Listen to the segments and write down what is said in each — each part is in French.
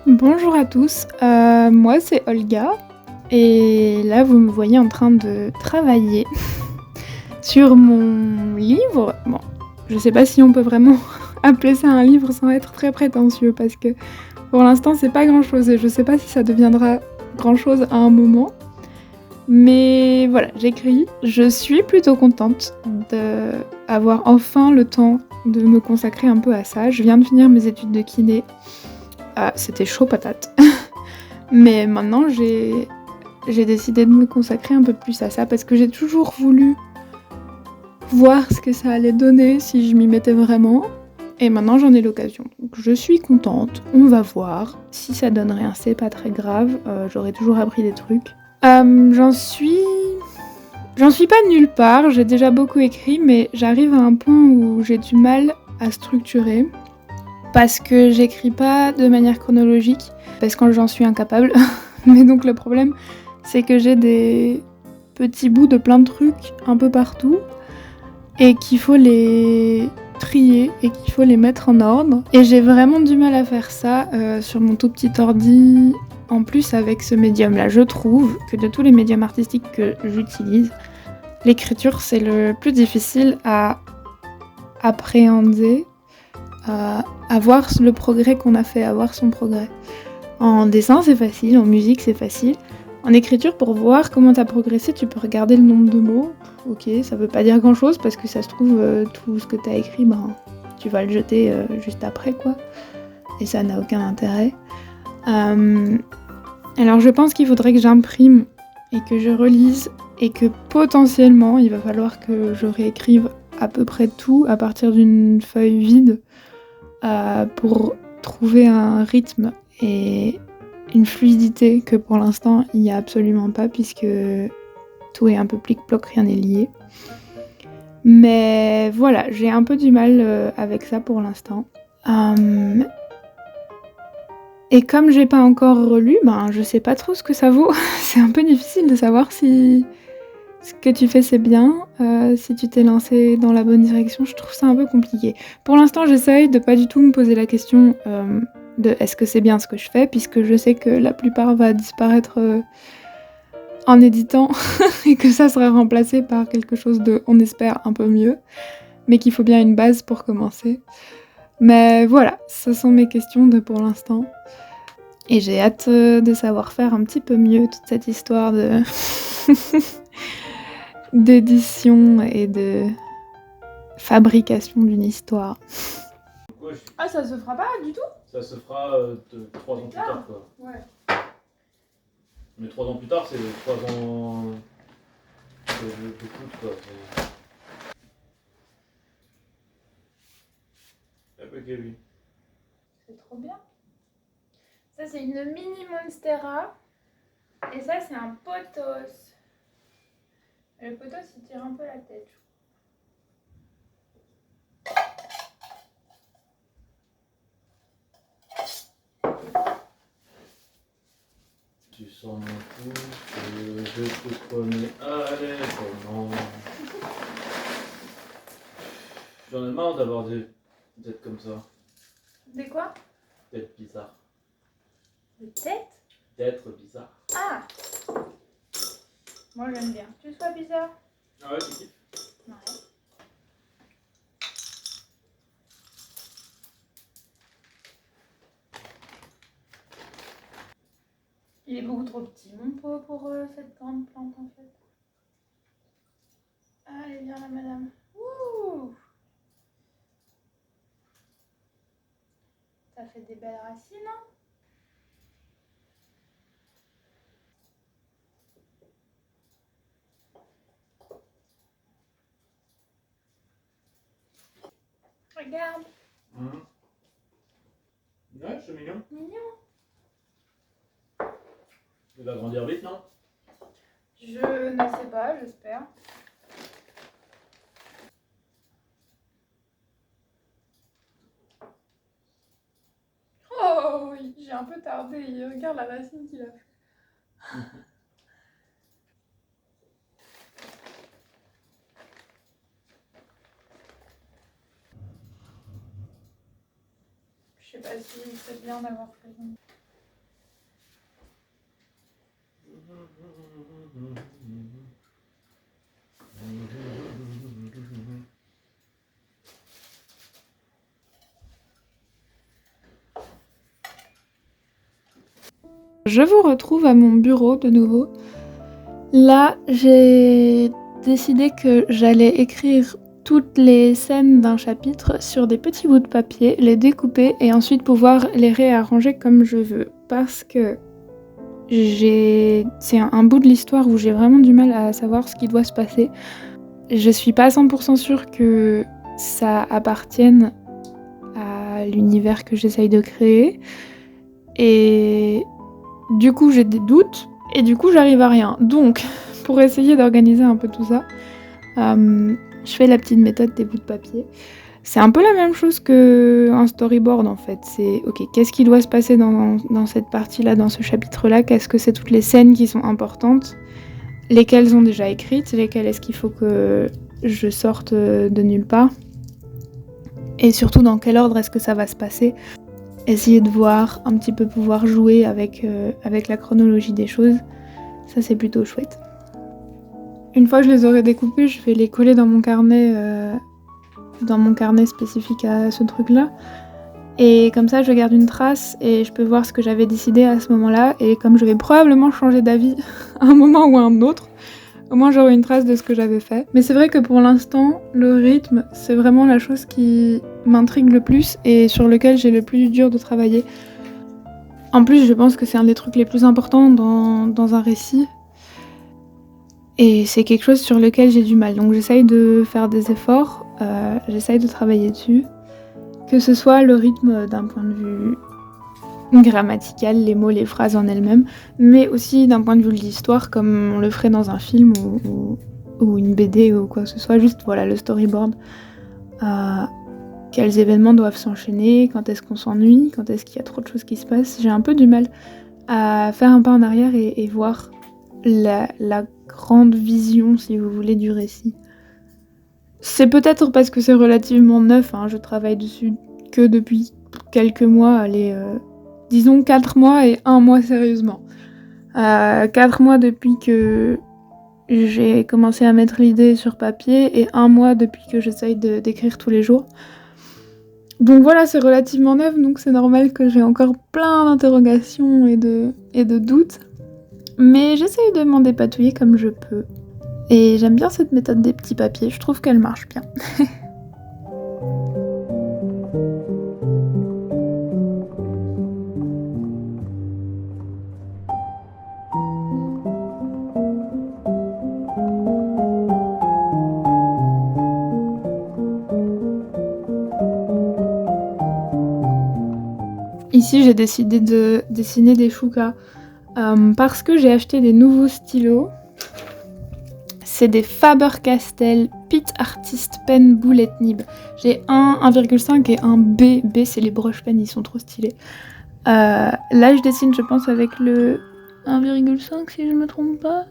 Bonjour à tous, moi c'est Olga et là vous me voyez en train de travailler sur mon livre. Bon, je sais pas si on peut vraiment appeler ça un livre sans être très prétentieux parce que pour l'instant c'est pas grand chose et je sais pas si ça deviendra grand chose à un moment. Mais voilà, j'écris. Je suis plutôt contente d'avoir enfin le temps de me consacrer un peu à ça. Je viens de finir mes études de kiné. Ah, c'était chaud patate. Mais maintenant, j'ai décidé de me consacrer un peu plus à ça parce que j'ai toujours voulu voir ce que ça allait donner si je m'y mettais vraiment. Et maintenant, j'en ai l'occasion. Donc, je suis contente. On va voir. Si ça donne rien, c'est pas très grave. J'aurais toujours appris des trucs. J'en suis pas nulle part. J'ai déjà beaucoup écrit, mais j'arrive à un point où j'ai du mal à structurer parce que j'écris pas de manière chronologique parce que j'en suis incapable. Mais donc le problème, c'est que j'ai des petits bouts de plein de trucs un peu partout et qu'il faut les trier et qu'il faut les mettre en ordre. Et j'ai vraiment du mal à faire ça sur mon tout petit ordi. En plus, avec ce médium-là, je trouve que de tous les médiums artistiques que j'utilise, l'écriture, c'est le plus difficile à appréhender, à voir le progrès qu'on a fait, à voir son progrès. En dessin, c'est facile, en musique, c'est facile. En écriture, pour voir comment t'as progressé, tu peux regarder le nombre de mots. Ok, ça veut pas dire grand-chose parce que ça se trouve, tout ce que t'as écrit, tu vas le jeter juste après, quoi. Et ça n'a aucun intérêt. Alors je pense qu'il faudrait que j'imprime et que je relise et que potentiellement, il va falloir que je réécrive à peu près tout à partir d'une feuille vide pour trouver un rythme et une fluidité que pour l'instant il n'y a absolument pas puisque tout est un peu plic-ploc, rien n'est lié. Mais voilà, j'ai un peu du mal avec ça pour l'instant. Et comme j'ai pas encore relu, je sais pas trop ce que ça vaut. C'est un peu difficile de savoir si ce que tu fais c'est bien, si tu t'es lancé dans la bonne direction, je trouve ça un peu compliqué. Pour l'instant, j'essaye de pas du tout me poser la question de est-ce que c'est bien ce que je fais, puisque je sais que la plupart va disparaître en éditant et que ça sera remplacé par quelque chose de, on espère, un peu mieux, mais qu'il faut bien une base pour commencer. Mais voilà, ce sont mes questions de pour l'instant. Et j'ai hâte de savoir faire un petit peu mieux toute cette histoire de d'édition et de fabrication d'une histoire. Ah, ça se fera pas du tout? Ça se fera 3 ans plus tard, quoi. Ouais. Mais 3 ans plus tard, c'est 3 ans de coûte, quoi. Ok, oui. C'est trop bien. Ça, c'est une mini monstera. Et ça, c'est un potos. Le potos, il tire un peu la tête. Tu sens mon pouce, je te connais. Allez, comment. J'en ai marre d'avoir des têtes comme ça. Des quoi? Têtes bizarres. Des têtes? D'être bizarre. Ah! Moi, j'aime bien. Tu sois bizarre? Ah ouais, tu kiffes? Ouais. Il est beaucoup trop petit, mon pot, pour cette grande plante, en fait. Allez, viens là, madame. Ouh! Ça fait des belles racines, hein? Regarde. Ouais, c'est mignon. Mignon. Il va grandir vite, non? Je ne sais pas, j'espère. Oh oui, j'ai un peu tardé. Regarde la racine qu'il a fait. Je sais pas si c'est bien d'avoir fait. Je vous retrouve à mon bureau de nouveau. Là, j'ai décidé que j'allais écrire toutes les scènes d'un chapitre sur des petits bouts de papier, les découper et ensuite pouvoir les réarranger comme je veux. Parce que c'est un bout de l'histoire où j'ai vraiment du mal à savoir ce qui doit se passer. Je suis pas à 100% sûre que ça appartienne à l'univers que j'essaye de créer. Et du coup, j'ai des doutes et du coup, j'arrive à rien. Donc, pour essayer d'organiser un peu tout ça, je fais la petite méthode des bouts de papier. C'est un peu la même chose qu'un storyboard en fait. C'est ok, qu'est-ce qui doit se passer dans cette partie-là, dans ce chapitre-là? Qu'est-ce que c'est toutes les scènes qui sont importantes? Lesquelles sont déjà écrites? Lesquelles est-ce qu'il faut que je sorte de nulle part? Et surtout, dans quel ordre est-ce que ça va se passer? Essayer de voir, un petit peu pouvoir jouer avec la chronologie des choses. Ça, c'est plutôt chouette. Une fois que je les aurai découpés, je vais les coller dans mon carnet spécifique à ce truc-là. Et comme ça, je garde une trace et je peux voir ce que j'avais décidé à ce moment-là. Et comme je vais probablement changer d'avis à un moment ou à un autre, au moins j'aurai une trace de ce que j'avais fait. Mais c'est vrai que pour l'instant, le rythme, c'est vraiment la chose qui m'intrigue le plus et sur lequel j'ai le plus dur de travailler. En plus, je pense que c'est un des trucs les plus importants dans un récit. Et c'est quelque chose sur lequel j'ai du mal. Donc j'essaye de faire des efforts, j'essaye de travailler dessus. Que ce soit le rythme d'un point de vue grammatical, les mots, les phrases en elles-mêmes, mais aussi d'un point de vue de l'histoire, comme on le ferait dans un film ou une BD ou quoi que ce soit. Juste voilà, le storyboard. Quels événements doivent s'enchaîner, quand est-ce qu'on s'ennuie, quand est-ce qu'il y a trop de choses qui se passent. J'ai un peu du mal à faire un pas en arrière et voir la grande vision, si vous voulez, du récit. C'est peut-être parce que c'est relativement neuf, hein, je travaille dessus que depuis quelques mois, disons 4 mois et 1 mois sérieusement. 4 mois depuis que j'ai commencé à mettre l'idée sur papier et 1 mois depuis que j'essaye d'écrire tous les jours. Donc voilà, c'est relativement neuf, donc c'est normal que j'ai encore plein d'interrogations et de doutes. Mais j'essaye de m'en dépatouiller comme je peux. Et j'aime bien cette méthode des petits papiers, je trouve qu'elle marche bien. Ici, j'ai décidé de dessiner des choukas parce que j'ai acheté des nouveaux stylos. C'est des Faber-Castell Pit Artist Pen Bullet Nib. J'ai un 1,5 et un B. B, c'est les broches pen, ils sont trop stylés. Là, je dessine, je pense, avec le 1,5 si je me trompe pas.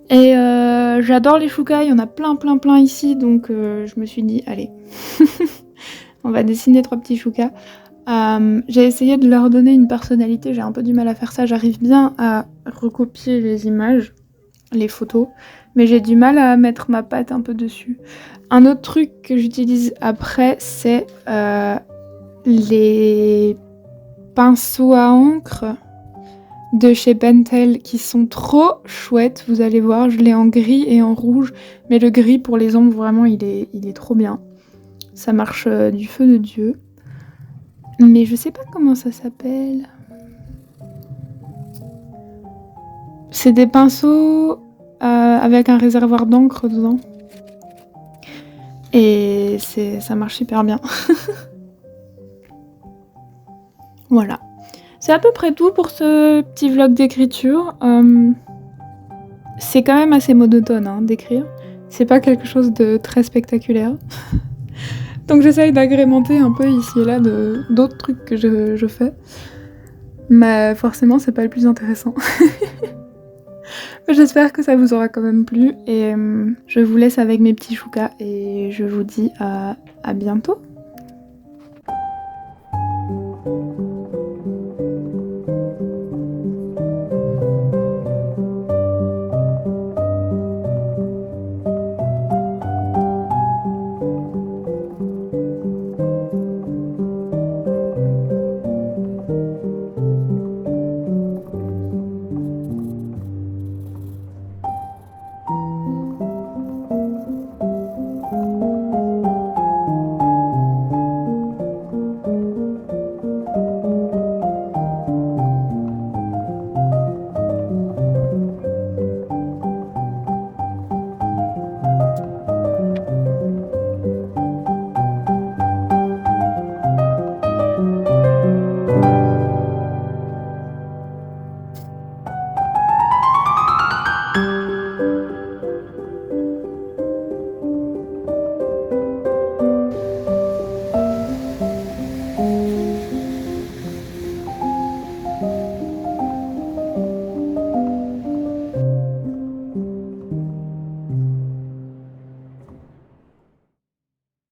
Et j'adore les choukas, il y en a plein ici, donc je me suis dit, allez, on va dessiner 3 petits choukas. J'ai essayé de leur donner une personnalité, j'ai un peu du mal à faire ça, j'arrive bien à recopier les images, les photos, mais j'ai du mal à mettre ma patte un peu dessus. Un autre truc que j'utilise après, c'est les pinceaux à encre de chez Pentel qui sont trop chouettes, vous allez voir, je l'ai en gris et en rouge, mais le gris pour les ombres, vraiment, il est trop bien. Ça marche du feu de Dieu. Mais je sais pas comment ça s'appelle. C'est des pinceaux avec un réservoir d'encre dedans. Et ça marche super bien. Voilà. C'est à peu près tout pour ce petit vlog d'écriture. C'est quand même assez monotone d'écrire. C'est pas quelque chose de très spectaculaire. Donc j'essaye d'agrémenter un peu ici et là d'autres trucs que je fais. Mais forcément, c'est pas le plus intéressant. J'espère que ça vous aura quand même plu. Et je vous laisse avec mes petits choukas. Et je vous dis à bientôt.